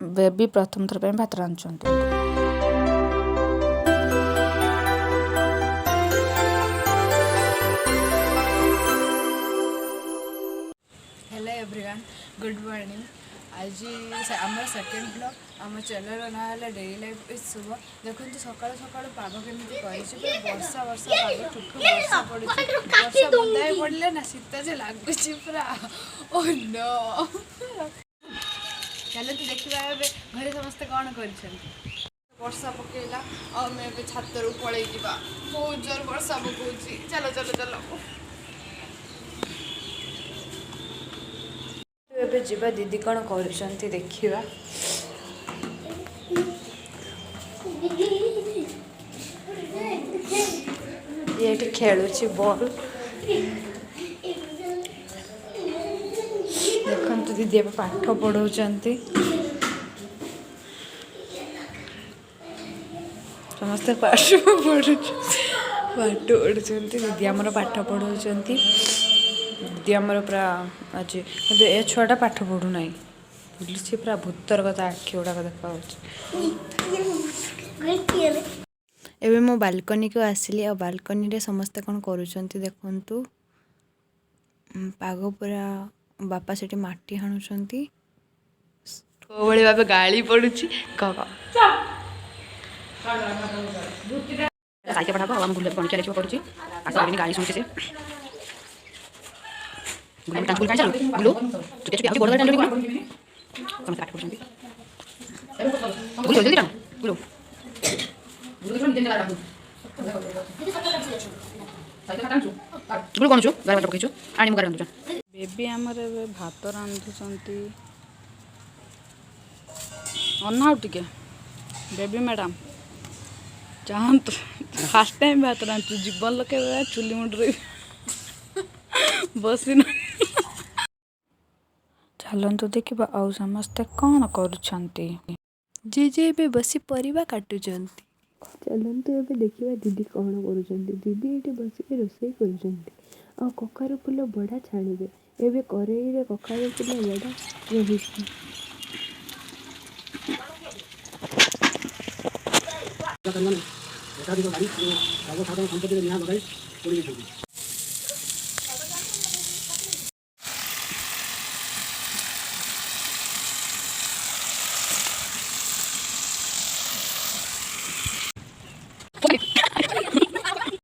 Baby प्रथम थर भात रांधुଛନ୍ତି। Hello everyone, good morning. आज आम सेकेंड ब्लॉग आम चैनल ना है डेली लाइफ इज शुभ। देखो सकाल सकाल पाग केमी वर्षा वर्षा पाग ठुठु वर्षा पड़ी वर्षा बुंदाए पड़े ना शीत जे लगुच पूरा ओ नो। चलो तो देखा घरे समस्ते कौन कर वर्षा पकेला और मैं छात रू पलि बहुत जोर वर्षा पकाउची। चलो चलो चलो एबे जीवा दीदी कौन कर देखा। ये खेलुची बॉल देखो दीदी अब पाठ पढ़ाऊँच समस्ते पाठ पढ़ुं दीदी आमर पाठ पढ़ाऊँ दीदी आमर पूरा अच्छे कि ए छुआटा पाठ पढ़ुना बुलूसी पूरा भूतर कथा आखि गुड़ाक देखा एबे मो बालकनी को आसिली आ बालकनी रे समस्ते कौन करुँच देखु पाग पूरा बापा से माटी हाणुंट कोई भाव गाड़ी पड़ुची साइके पढ़ा आम बुले पणिका लिखा पड़ुची गाड़ी शुणुचे से गुलू कान चलू गुलू चुके चुके बड़ टाणी गुलू समस्त पाठ पढ़ुଛନ୍ତି गुलू जल्दी टाण गुलू गुलू कौन छु गार बाट पकईछु आनी मु गार रांधुछ बेबी आमर ए भात रांधुंट अनाउ टिके बेबी मैडम चाहतु फास्ट टाइम भात रांधु जीवन लोके चुली मुंडे बस चलतु देखा आउ समस्ते कौन करुँच जे ए बसी परिवा काटुंट चलतु ए देखा दीदी कौन कर दीदी ये बसिक रोषे कर कखारू फुल बड़ा छाणिबे एबे करेई कखारू फुल बड़ा रही